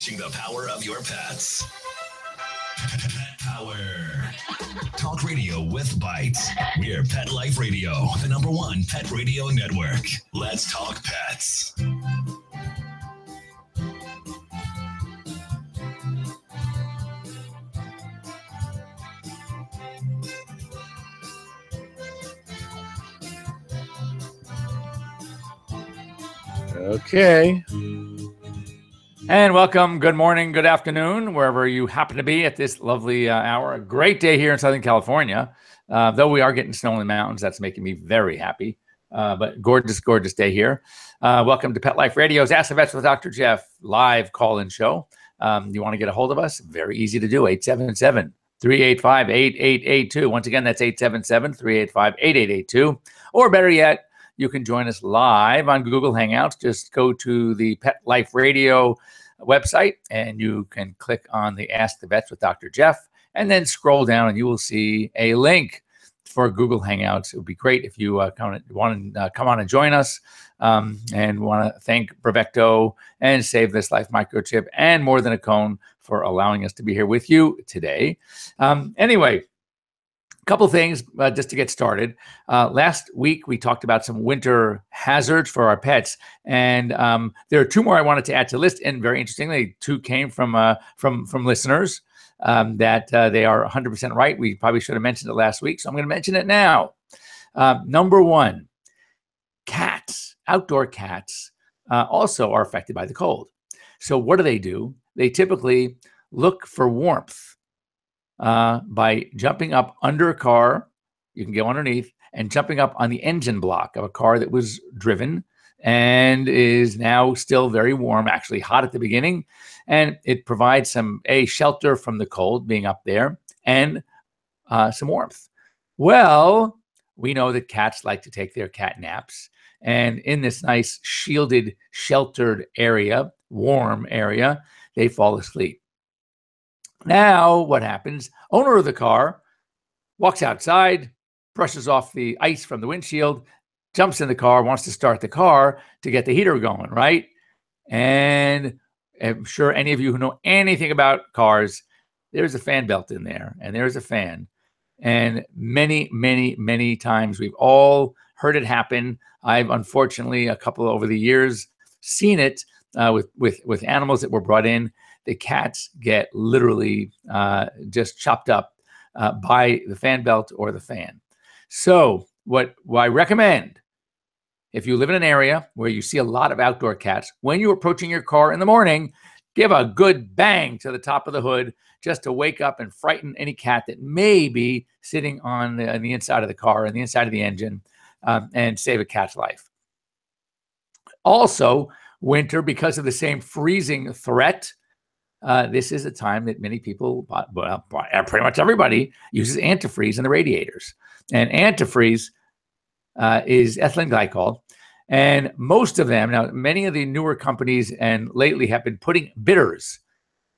The power of your pets. Pet Power. Talk radio with bites. We're Pet Life Radio, the #1 pet radio network. Let's talk pets. Okay. And welcome. Good morning, good afternoon, wherever you happen to be at this lovely hour. A great day here in Southern California. Though we are getting snow in the mountains, that's making me very happy. But gorgeous, gorgeous day here. Welcome to Pet Life Radio's Ask the Vets with Dr. Jeff live call-in show. You want to get a hold of us? Very easy to do. 877-385-8882. Once again, that's 877-385-8882. Or better yet, you can join us live on Google Hangouts. Just go to the Pet Life Radio website and you can click on the Ask the Vets with Dr. Jeff and then scroll down and you will see a link for Google Hangouts. It would be great if you want to come on and join us and want to thank Bravecto and Save This Life Microchip and More Than a Cone for allowing us to be here with you today. Anyway, couple things just to get started. Last week, we talked about some winter hazards for our pets. And there are two more I wanted to add to the list. And very interestingly, two came from listeners that they are 100% right. We probably should have mentioned it last week. So I'm going to mention it now. Number one, cats, outdoor cats also are affected by the cold. So what do? They typically look for warmth. By jumping up under a car, you can go underneath, and jumping up on the engine block of a car that was driven and is now still very warm, actually hot at the beginning. And it provides some shelter from the cold being up there and some warmth. Well, we know that cats like to take their cat naps. And in this nice shielded, sheltered area, warm area, they fall asleep. Now, what happens? Owner of the car walks outside, brushes off the ice from the windshield, jumps in the car, wants to start the car to get the heater going, right? And I'm sure any of you who know anything about cars, there's a fan belt in there, and there's a fan. And many, many, many times we've all heard it happen. I've unfortunately, a couple over the years, seen it with animals that were brought in. The cats get literally just chopped up by the fan belt or the fan. So what I recommend, if you live in an area where you see a lot of outdoor cats, when you're approaching your car in the morning, give a good bang to the top of the hood just to wake up and frighten any cat that may be sitting on the inside of the car and the inside of the engine and save a cat's life. Also, winter, because of the same freezing threat, this is a time that many people, well, pretty much everybody, uses antifreeze in the radiators. And antifreeze is ethylene glycol. And most of them, now many of the newer companies and lately have been putting bitters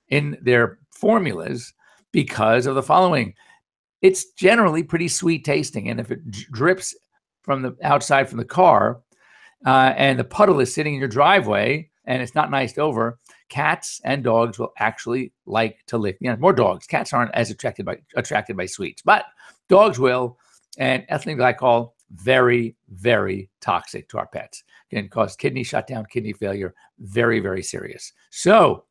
in their formulas because of the following. It's generally pretty sweet tasting. And if it drips from the outside from the car and the puddle is sitting in your driveway and it's not niced over, cats and dogs will actually like to lick. More dogs. Cats aren't as attracted by sweets, but dogs will. And ethylene glycol, very, very toxic to our pets. Can cause kidney shutdown, kidney failure. Very, very serious. So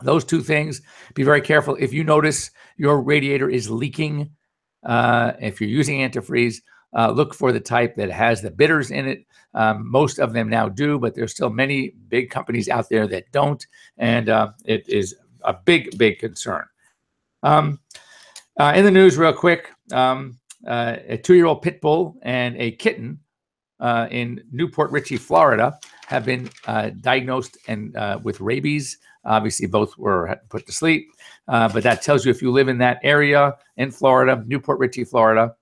those two things, be very careful. If you notice your radiator is leaking, if you're using antifreeze, look for the type that has the bitters in it. Most of them now do, but there's still many big companies out there that don't, and it is a big, big concern. In the news real quick, a 2-year-old pit bull and a kitten in Newport Richey, Florida, have been diagnosed and with rabies. Obviously, both were put to sleep, but that tells you if you live in that area in Florida, Newport Richey, Florida,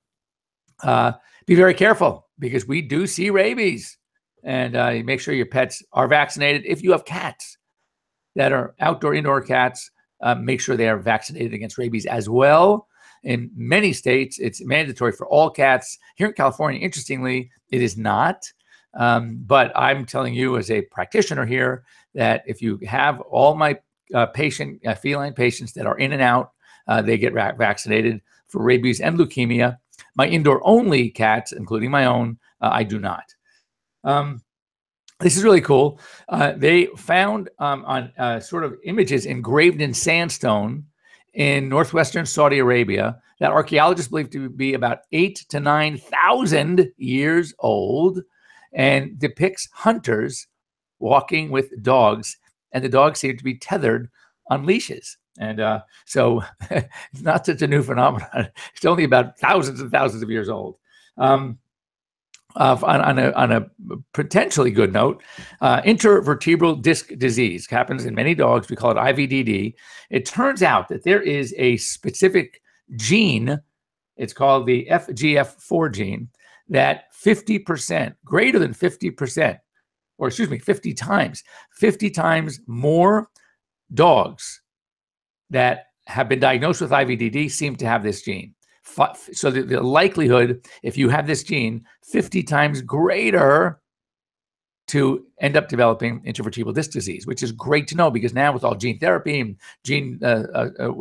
be very careful because we do see rabies. And make sure your pets are vaccinated. If you have cats that are outdoor, indoor cats, make sure they are vaccinated against rabies as well. In many states, it's mandatory for all cats. Here in California, interestingly, it is not. But I'm telling you as a practitioner here that if you have all my feline patients that are in and out, they get vaccinated for rabies and leukemia. My indoor-only cats, including my own, I do not. This is really cool. They found on sort of images engraved in sandstone in northwestern Saudi Arabia that archaeologists believe to be about 8,000 to 9,000 years old, and depicts hunters walking with dogs, and the dogs seem to be tethered on leashes. And so it's not such a new phenomenon. It's only about thousands and thousands of years old. On a potentially good note, intervertebral disc disease happens in many dogs. We call it IVDD. It turns out that there is a specific gene, it's called the FGF4 gene, that 50%, greater than 50%, or excuse me, 50 times more dogs that have been diagnosed with IVDD seem to have this gene. So the likelihood, if you have this gene, 50 times greater to end up developing intervertebral disc disease, which is great to know, because now with all gene therapy and gene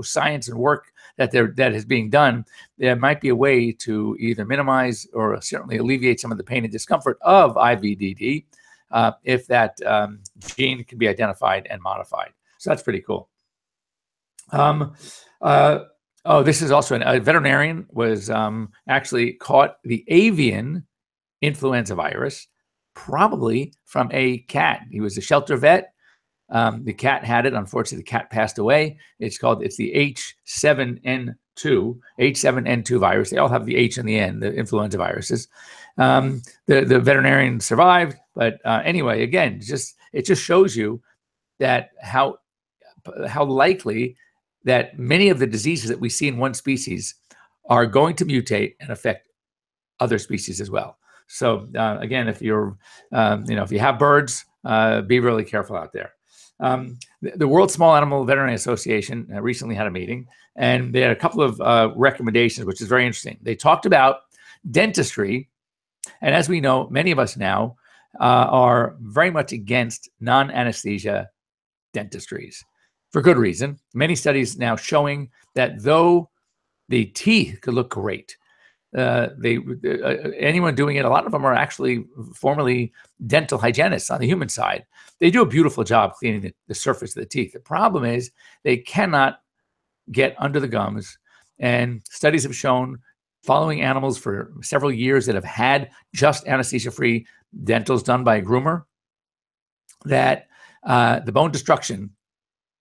science and work that is being done, there might be a way to either minimize or certainly alleviate some of the pain and discomfort of IVDD if that gene can be identified and modified. So that's pretty cool. This is also a veterinarian was actually caught the avian influenza virus, probably from a cat. He was a shelter vet. The cat had it. Unfortunately, the cat passed away. It's the H7N2 virus. They all have the H in the end, the influenza viruses. The veterinarian survived. But anyway, again, it just shows you that how likely that many of the diseases that we see in one species are going to mutate and affect other species as well. So again, if you're, if you have birds, be really careful out there. The World Small Animal Veterinary Association recently had a meeting, and they had a couple of recommendations, which is very interesting. They talked about dentistry, and as we know, many of us now are very much against non-anesthesia dentistries. For good reason. Many studies now showing that though the teeth could look great, anyone doing it, a lot of them are actually formerly dental hygienists on the human side. They do a beautiful job cleaning the surface of the teeth. The problem is they cannot get under the gums, and studies have shown, following animals for several years that have had just anesthesia-free dentals done by a groomer, that the bone destruction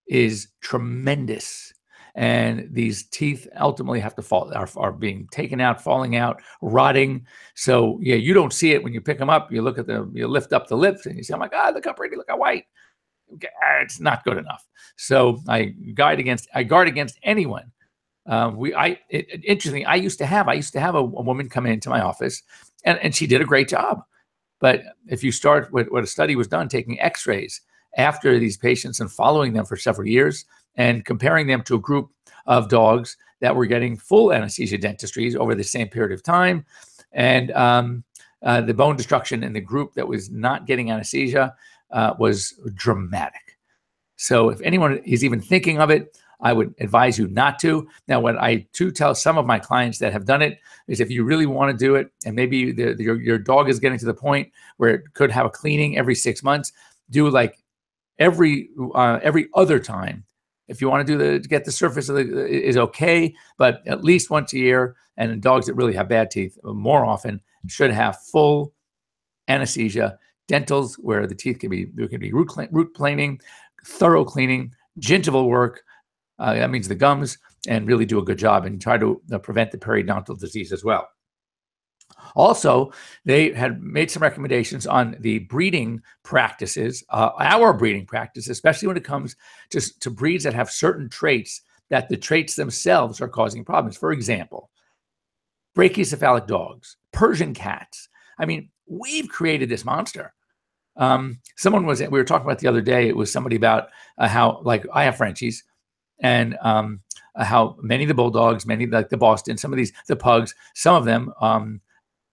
is tremendous, and these teeth ultimately have to fall, are being taken out, falling out, rotting. So yeah, you don't see it when you pick them up. You look at you lift up the lips, and you say, "Oh my God, look how pretty, look how white." It's not good enough. So I guard against anyone. Interestingly, I used to have a woman come into my office, and she did a great job. But if you start with what a study was done, taking X-rays after these patients and following them for several years and comparing them to a group of dogs that were getting full anesthesia dentistries over the same period of time, and the bone destruction in the group that was not getting anesthesia was dramatic. So if anyone is even thinking of it, I would advise you not to. Now, what I do tell some of my clients that have done it is, if you really want to do it, and maybe your dog is getting to the point where it could have a cleaning every 6 months, do like every other time. If you want to get the surface of is okay, but at least once a year. And dogs that really have bad teeth more often should have full anesthesia dentals, where the teeth can be root planing, thorough cleaning, gingival work. That means the gums, and really do a good job and try to prevent the periodontal disease as well. Also, they had made some recommendations on the breeding practices, our breeding practice, especially when it comes to breeds that have certain traits, that the traits themselves are causing problems. For example, brachycephalic dogs, Persian cats. I mean, we've created this monster. We were talking about the other day, it was somebody about how, like, I have Frenchies, and how many of the bulldogs, many like the Boston, some of these, the pugs, some of them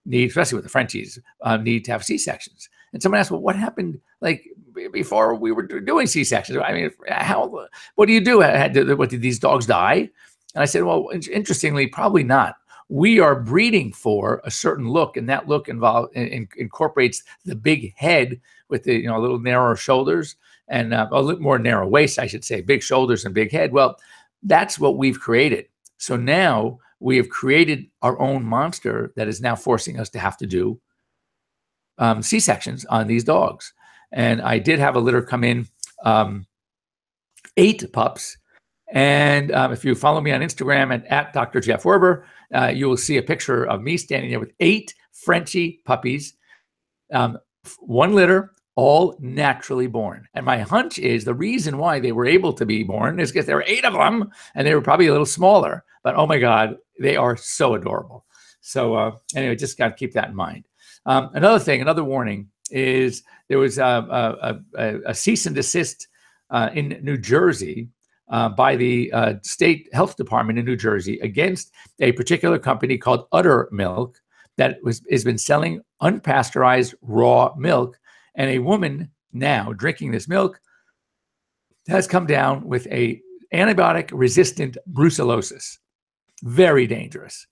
need, especially with the Frenchies, need to have C-sections. And someone asked, well, what happened like before we were doing C-sections? I mean, what do you do? What, did these dogs die? And I said, well, interestingly, probably not. We are breeding for a certain look, and that look incorporates the big head with the a little narrower shoulders and a little more narrow waist, I should say, big shoulders and big head. Well, that's what we've created. So now we have created our own monster that is now forcing us to have to do C-sections on these dogs. And I did have a litter come in, 8 pups. And if you follow me on Instagram at Dr. Jeff Werber, you will see a picture of me standing there with 8 Frenchie puppies, 1 litter, all naturally born. And my hunch is the reason why they were able to be born is because there were 8 of them, and they were probably a little smaller. But oh my God, they are so adorable. So anyway, just got to keep that in mind. Another warning is there was a cease and desist in New Jersey by the state health department in New Jersey against a particular company called Udder Milk that has been selling unpasteurized raw milk. And a woman now drinking this milk has come down with a antibiotic-resistant brucellosis. Very dangerous.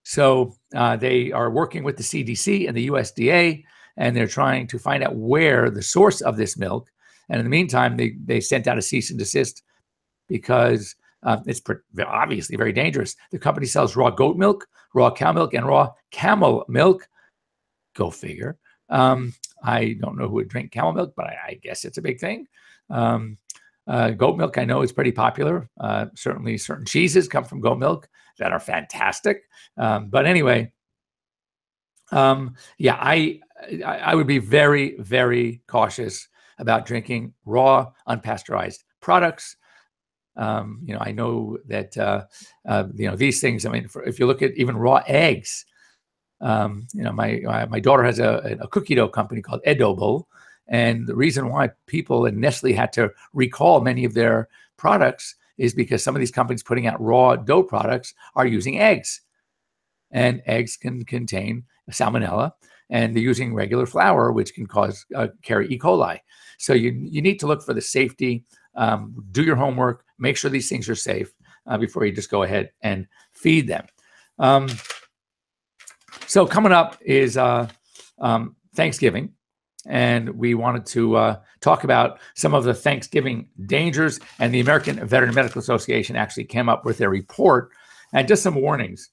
So they are working with the CDC and the USDA, and they're trying to find out where the source of this milk. And in the meantime, they sent out a cease and desist because it's obviously very dangerous. The company sells raw goat milk, raw cow milk, and raw camel milk. Go figure. I don't know who would drink camel milk, but I guess it's a big thing. Goat milk, I know, is pretty popular. Certainly certain cheeses come from goat milk that are fantastic. But anyway, I would be very, very cautious about drinking raw, unpasteurized products. I know that, these things, I mean, if you look at even raw eggs, my daughter has a cookie dough company called Edible. And the reason why people and Nestle had to recall many of their products is because some of these companies putting out raw dough products are using eggs. And eggs can contain salmonella, and they're using regular flour, which can carry E. coli. So you need to look for the safety, do your homework, make sure these things are safe before you just go ahead and feed them. So coming up is Thanksgiving, and we wanted to talk about some of the Thanksgiving dangers, and the American Veterinary Medical Association actually came up with their report and just some warnings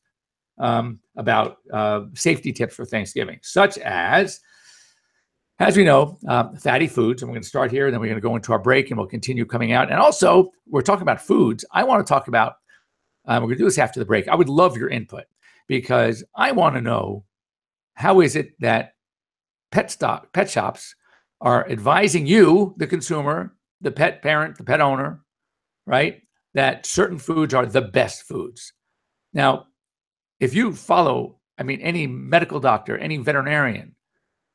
about safety tips for Thanksgiving, such as we know, fatty foods. And we're going to start here, and then we're going to go into our break, and we'll continue coming out. And also, we're talking about foods. I want to talk about, we're going to do this after the break. I would love your input, because I want to know, how is it that pet shops are advising you, the consumer, the pet parent, the pet owner, right, that certain foods are the best foods? Now, if you follow, any medical doctor, any veterinarian,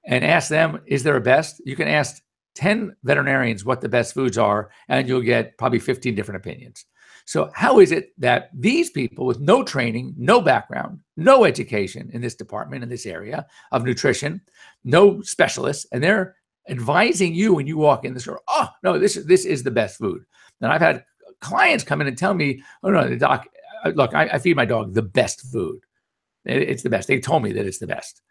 and ask them, is there a best? You can ask 10 veterinarians what the best foods are, and you'll get probably 15 different opinions. So how is it that these people with no training, no background, no education in this department, in this area of nutrition, no specialists, and they're advising you when you walk in the store, oh, no, this is the best food? And I've had clients come in and tell me, oh, no, doc, look, I feed my dog the best food. It's the best. They told me that it's the best.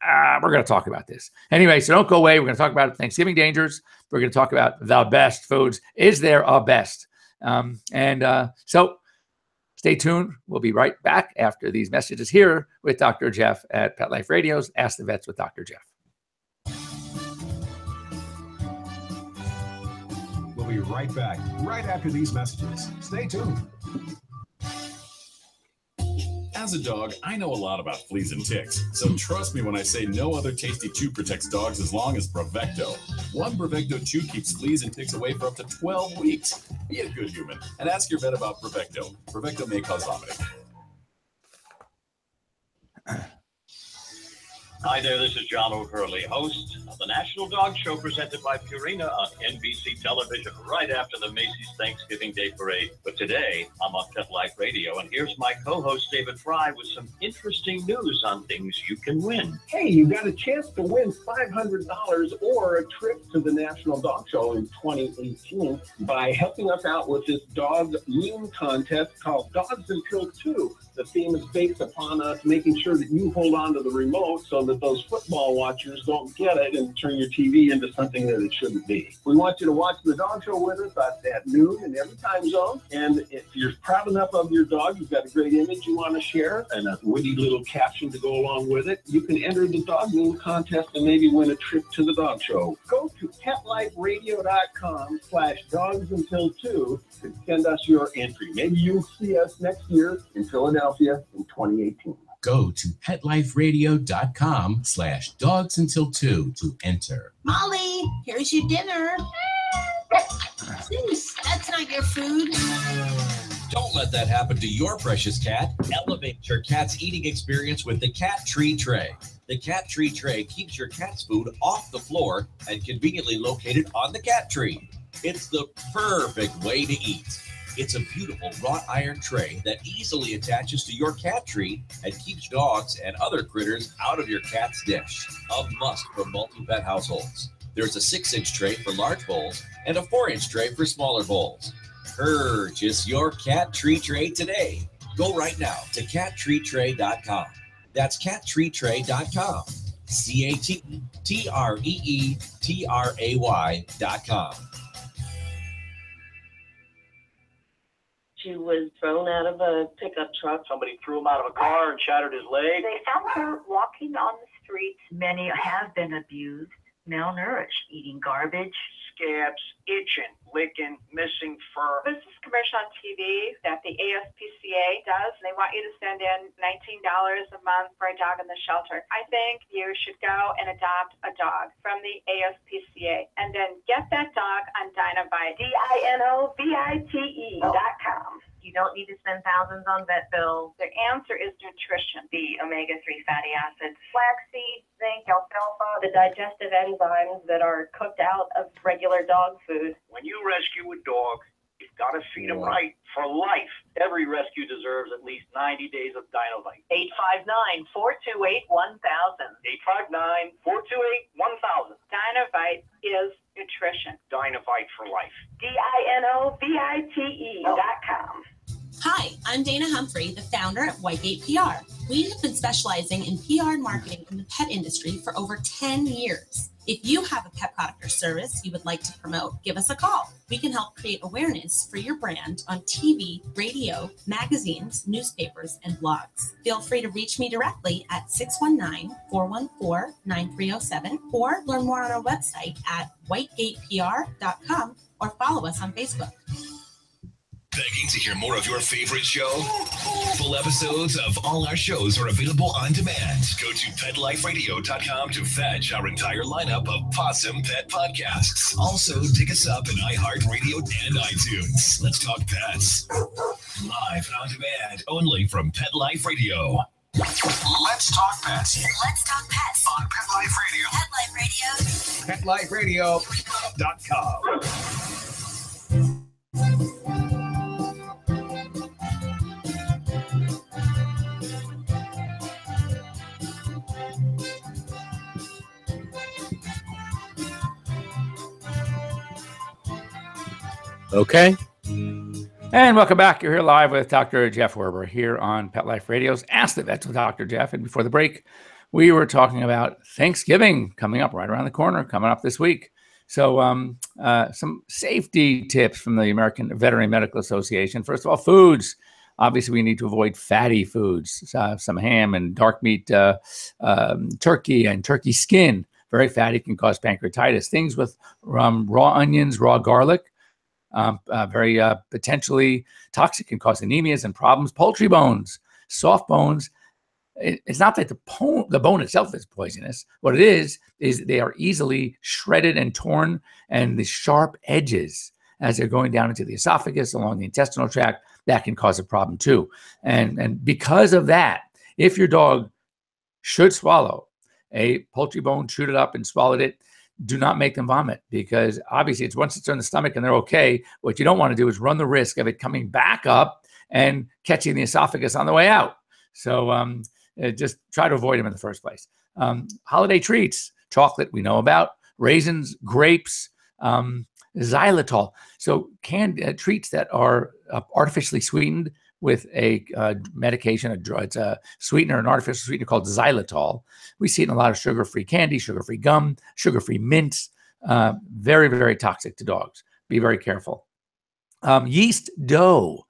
We're going to talk about this. Anyway, so don't go away. We're going to talk about Thanksgiving dangers. We're going to talk about the best foods. Is there a best? So stay tuned. We'll be right back after these messages here with Dr. Jeff at Pet Life Radio's Ask the Vets with Dr. Jeff. We'll be right back right after these messages. Stay tuned. As a dog, I know a lot about fleas and ticks, so trust me when I say no other tasty chew protects dogs as long as Bravecto. One Bravecto chew keeps fleas and ticks away for up to 12 weeks. Be a good human and ask your vet about Bravecto. Bravecto may cause vomiting. Hi there, this is John O'Hurley, host of the National Dog Show presented by Purina on NBC television right after the Macy's Thanksgiving Day Parade. But today, I'm on Pet Life Radio, and here's my co-host David Fry with some interesting news on things you can win. Hey, you got a chance to win $500 or a trip to the National Dog Show in 2018 by helping us out with this dog meme contest called Dogs Until 2. The theme is based upon us making sure that you hold on to the remote so that those football watchers don't get it and turn your TV into something that it shouldn't be. We want you to watch the dog show with us at noon in every time zone. And if you're proud enough of your dog, you've got a great image you want to share and a witty little caption to go along with it, you can enter the dog meme contest and maybe win a trip to the dog show. Go to PetLifeRadio.com/dogsuntil2 to send us your entry. Maybe you'll see us next year in Philadelphia in 2018. Go to PetLifeRadio.com/dogsuntil2 to enter. Molly, here's your dinner. Zeus, that's not your food. Don't let that happen to your precious cat. Elevate your cat's eating experience with the Cat Tree Tray. The Cat Tree Tray keeps your cat's food off the floor and conveniently located on the cat tree. It's the perfect way to eat. It's a beautiful wrought iron tray that easily attaches to your cat tree and keeps dogs and other critters out of your cat's dish. A must for multi-pet households. There's a 6-inch tray for large bowls and a 4-inch tray for smaller bowls. Purchase your Cat Tree Tray today. Go right now to cattreetray.com. That's cattreetray.com. CATTREETRAY.com. She was thrown out of a pickup truck. Somebody threw him out of a car and shattered his leg. They found her walking on the streets. Many have been abused, malnourished, eating garbage. Scabs, itching, licking, missing fur. This is a commercial on TV that the ASPCA does. They want you to send in $19 a month for a dog in the shelter. I think you should go and adopt a dog from the ASPCA and then get that dog on Dinovite. DINOVITE.com. You don't need to spend thousands on vet bills. The answer is nutrition. The omega-3 fatty acids, flaxseed, zinc, alfalfa, the digestive enzymes that are cooked out of regular dog food. When you rescue a dog, you've got to feed him right for life. Every rescue deserves at least 90 days of Dinovite. 859-428-1000. 859-428-1000. Dinovite is nutrition. Dinovite for life. DINOVITE.com. Hi, I'm Dana Humphrey, the founder at Whitegate PR. We have been specializing in PR and marketing in the pet industry for over 10 years. If you have a pet product or service you would like to promote, give us a call. We can help create awareness for your brand on TV, radio, magazines, newspapers, and blogs. Feel free to reach me directly at 619-414-9307 or learn more on our website at whitegatepr.com or follow us on Facebook. Begging to hear more of your favorite show? Full episodes of all our shows are available on demand. Go to PetLifeRadio.com to fetch our entire lineup of Possum Pet podcasts. Also, dig us up in iHeartRadio and iTunes. Let's talk pets. Live and on demand, only from Pet Life Radio. Let's talk pets. Let's talk pets On Pet Life Radio. PetLifeRadio.com. Okay. And welcome back. You're here live with Dr. Jeff Werber here on Pet Life Radio's Ask the Vets with Dr. Jeff. And before the break, we were talking about Thanksgiving coming up right around the corner, coming up this week. So some safety tips from the American Veterinary Medical Association. First of all, foods. Obviously, we need to avoid fatty foods, some ham and dark meat, turkey and turkey skin. Very fatty, can cause pancreatitis. Things with raw onions, raw garlic, very potentially toxic, can cause anemias and problems. Poultry bones, soft bones. It's not that the bone itself is poisonous. What it is they are easily shredded and torn, and the sharp edges as they're going down into the esophagus, along the intestinal tract, that can cause a problem too. And because of that, if your dog should swallow, a poultry bone, chewed it up and swallowed it, do not make them vomit, because obviously once it's in the stomach and they're okay, what you don't want to do is run the risk of it coming back up and catching the esophagus on the way out. So just try to avoid them in the first place. Holiday treats, chocolate we know about, raisins, grapes, xylitol. So canned treats that are artificially sweetened with a medication, it's a sweetener, an artificial sweetener called xylitol. We see it in a lot of sugar-free candy, sugar-free gum, sugar-free mints. Very, very toxic to dogs. Be very careful. Yeast dough.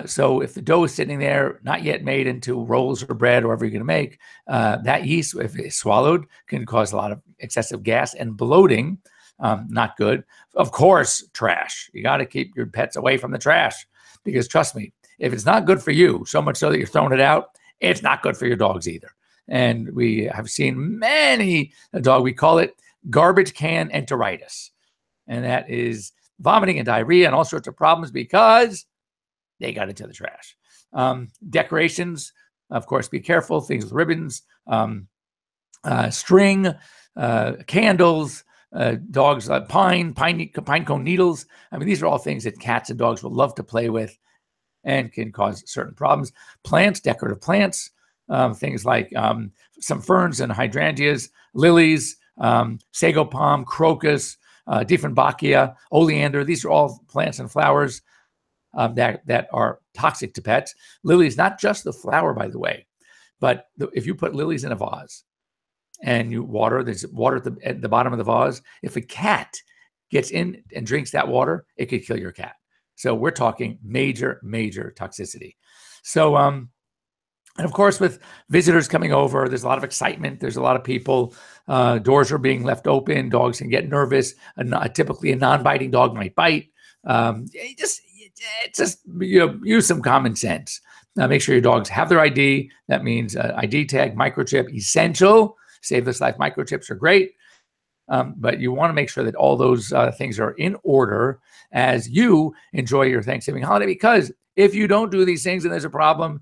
So if the dough is sitting there, not yet made into rolls or bread or whatever you're going to make, that yeast, if it's swallowed, can cause a lot of excessive gas and bloating. Not good. Of course, trash. You got to keep your pets away from the trash, because trust me, if it's not good for you, so much so that you're throwing it out, it's not good for your dogs either. And we have seen many we call it garbage can enteritis. And that is vomiting and diarrhea and all sorts of problems because they got into the trash. Decorations, of course, be careful. Things with ribbons, string, candles, dogs, pine cone needles. I mean, these are all things that cats and dogs will love to play with and can cause certain problems. Plants, decorative plants, things like some ferns and hydrangeas, lilies, sago palm, crocus, Dieffenbachia, oleander. These are all plants and flowers that are toxic to pets. Lilies, not just the flower, by the way, but if you put lilies in a vase and you water, there's water at the bottom of the vase. If a cat gets in and drinks that water, it could kill your cat. So we're talking major, major toxicity. So, and of course, with visitors coming over, there's a lot of excitement. There's a lot of people. Doors are being left open. Dogs can get nervous. Typically, a non-biting dog might bite. Just use some common sense. Make sure your dogs have their ID. That means ID tag, microchip, essential. Save This Life microchips are great. But you want to make sure that all those things are in order as you enjoy your Thanksgiving holiday, because if you don't do these things and there's a problem,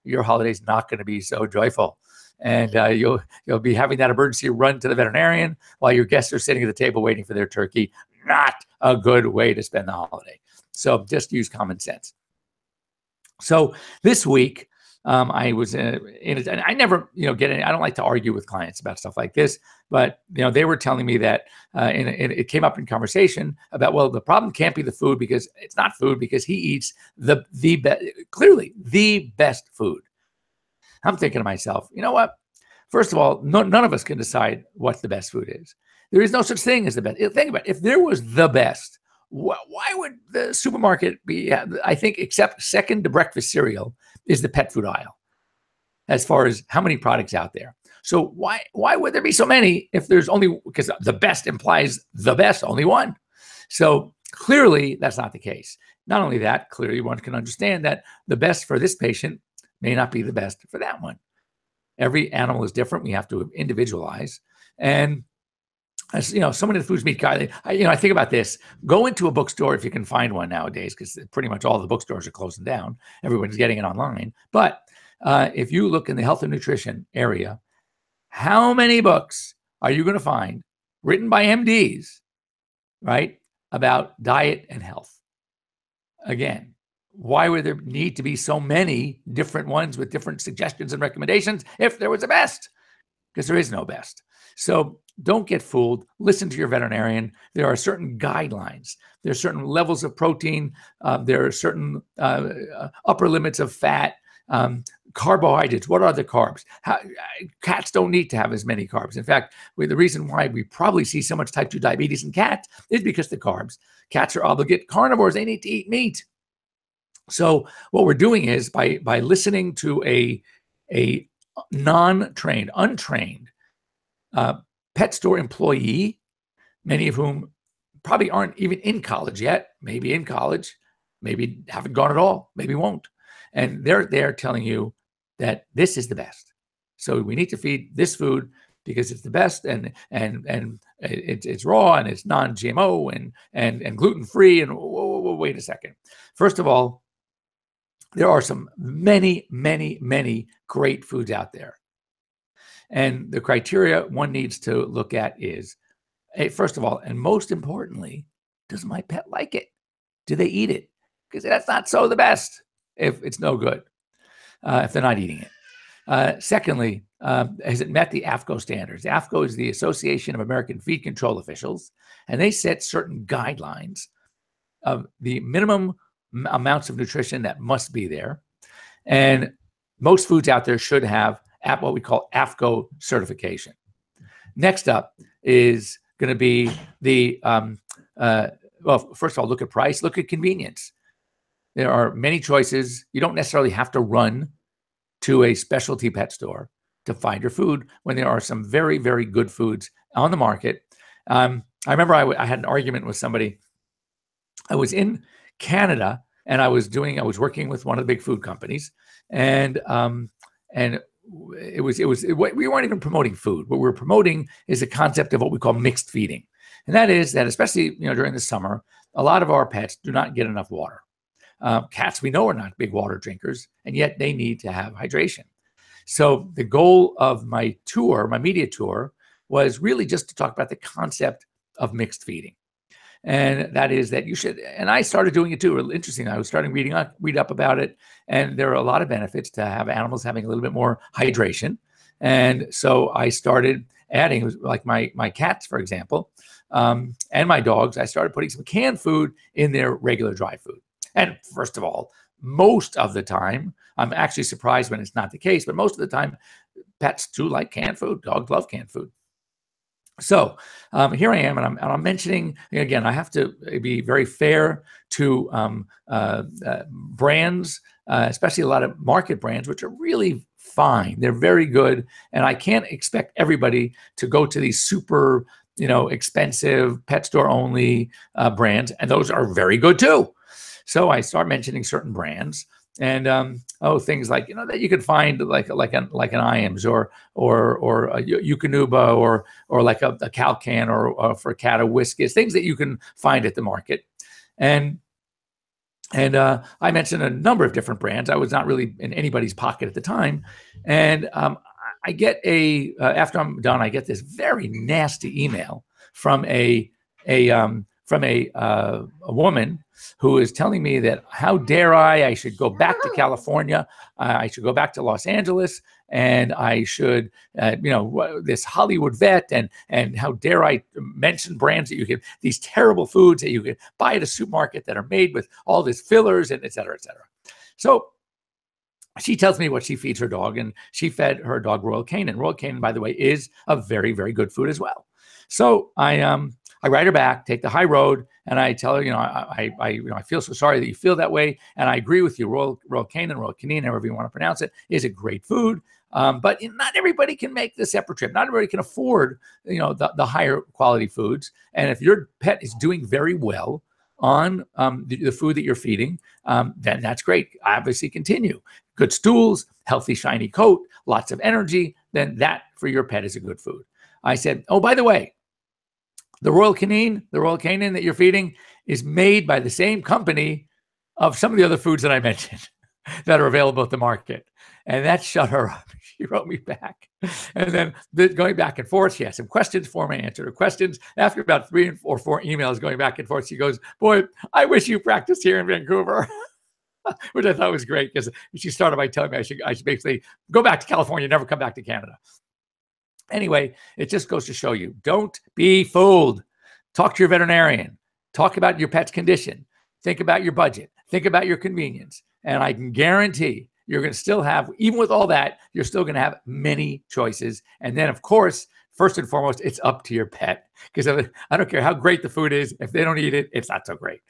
your holiday's not going to be so joyful. And you'll be having that emergency run to the veterinarian while your guests are sitting at the table waiting for their turkey. Not a good way to spend the holiday. So just use common sense. So this week, I was and I never, get in. I don't like to argue with clients about stuff like this, but they were telling me that, and it came up in conversation about, well, the problem can't be the food, because it's not food, because he eats clearly the best food. I'm thinking to myself, you know what? First of all, none of us can decide what the best food is. There is no such thing as the best. Think about it. If there was the best, why would the supermarket be? I think except second to breakfast cereal is the pet food aisle, as far as how many products out there. So why would there be so many if there's only, because the best implies the best, only one. So clearly that's not the case. Not only that, clearly one can understand that the best for this patient may not be the best for that one. Every animal is different. We have to individualize. And as so many of the foods meet guy. I think about this. Go into a bookstore if you can find one nowadays, because pretty much all the bookstores are closing down. Everyone's getting it online. But if you look in the health and nutrition area, how many books are you going to find written by MDs, right, about diet and health? Again, why would there need to be so many different ones with different suggestions and recommendations if there was a best? Because there is no best. So don't get fooled. Listen to your veterinarian. There are certain guidelines. There are certain levels of protein. There are certain upper limits of fat, carbohydrates. What are the carbs? Cats don't need to have as many carbs. In fact, the reason why we probably see so much type 2 diabetes in cats is because the carbs. Cats are obligate carnivores. They need to eat meat. So what we're doing is by listening to a non-trained, untrained pet store employee, many of whom probably aren't even in college yet, maybe in college, maybe haven't gone at all, maybe won't. And they're telling you that this is the best. So we need to feed this food because it's the best, and it's raw and it's non-GMO and gluten-free. And wait a second. First of all, there are some many, many, many great foods out there. And the criteria one needs to look at is, first of all, and most importantly, does my pet like it? Do they eat it? Because that's not so the best if it's no good, if they're not eating it. Secondly, has it met the AAFCO standards? AAFCO is the Association of American Feed Control Officials, and they set certain guidelines of the minimum amounts of nutrition that must be there. And most foods out there should have what we call AAFCO certification. Next up is going to be the, well, first of all, look at price, look at convenience. There are many choices. You don't necessarily have to run to a specialty pet store to find your food when there are some very, very good foods on the market. I remember I had an argument with somebody. I was in Canada and I was working with one of the big food companies, and we weren't even promoting food. What we were promoting is the concept of what we call mixed feeding. And that is that, especially during the summer, a lot of our pets do not get enough water. Cats, we know, are not big water drinkers, and yet they need to have hydration. So the goal of my tour, my media tour, was really just to talk about the concept of mixed feeding. And that is that you should, and I started doing it too. Interesting, I was starting read up about it, and there are a lot of benefits to have animals having a little bit more hydration. And so I started adding, like my cats, for example, and my dogs, I started putting some canned food in their regular dry food. And first of all, most of the time, I'm actually surprised when it's not the case, but most of the time, pets do like canned food. Dogs love canned food. So here I am, and I'm mentioning, again, I have to be very fair to brands, especially a lot of market brands, which are really fine. They're very good, and I can't expect everybody to go to these super, expensive pet store only brands, and those are very good too. So I start mentioning certain brands, and things like that you could find like an Iams or a Eukanuba or like a Calcan or for a cat a Whiskas, things that you can find at the market, and I mentioned a number of different brands. I was not really in anybody's pocket at the time, and I get after I'm done, I get this very nasty email from a woman who is telling me that how dare I should go back to California, I should go back to Los Angeles, and I should, this Hollywood vet, and how dare I mention brands that you can, these terrible foods that you can buy at a supermarket that are made with all this fillers and et cetera, et cetera. So she tells me what she feeds her dog, and she fed her dog Royal Canin. Royal Canin, by the way, is a very, very good food as well. So I write her back, take the high road, and I tell her, I feel so sorry that you feel that way, and I agree with you. Royal Canin, Royal Canin, however you want to pronounce it, is a great food. But not everybody can make the separate trip. Not everybody can afford, the higher quality foods. And if your pet is doing very well on the food that you're feeding, then that's great. Obviously, continue. Good stools, healthy, shiny coat, lots of energy. Then that for your pet is a good food. I said, oh, by the way, the Royal Canin that you're feeding is made by the same company of some of the other foods that I mentioned that are available at the market. And that shut her up. She wrote me back. And then going back and forth, she had some questions for me. I answered her questions. After about 3 or 4 emails going back and forth, she goes, boy, I wish you practiced here in Vancouver, which I thought was great, because she started by telling me I should basically go back to California, never come back to Canada. Anyway, it just goes to show you, don't be fooled. Talk to your veterinarian. Talk about your pet's condition. Think about your budget. Think about your convenience. And I can guarantee you're going to still have, even with all that, you're still going to have many choices. And then, of course, first and foremost, it's up to your pet. Because I don't care how great the food is. If they don't eat it, it's not so great.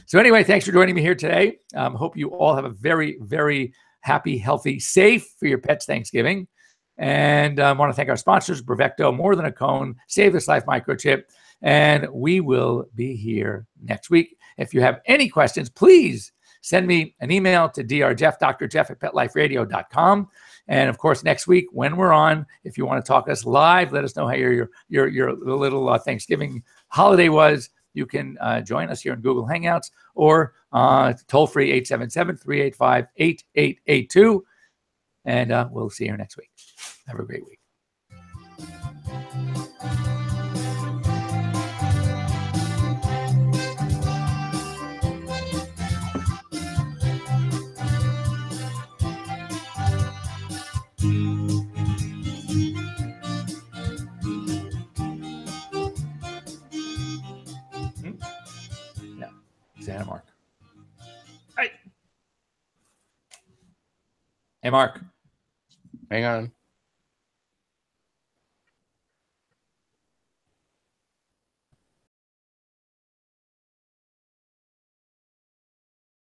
So anyway, thanks for joining me here today. Hope you all have a very, very happy, healthy, safe for your pet's Thanksgiving. And I want to thank our sponsors, Bravecto, More Than a Cone, Save This Life Microchip. And we will be here next week. If you have any questions, please send me an email to drjeff@PetLifeRadio.com. And of course, next week when we're on, if you want to talk to us live, let us know how your little Thanksgiving holiday was. You can join us here in Google Hangouts or toll free 877-385-8882. And we'll see you next week. Have a great week. Hey, Mark. Hang on.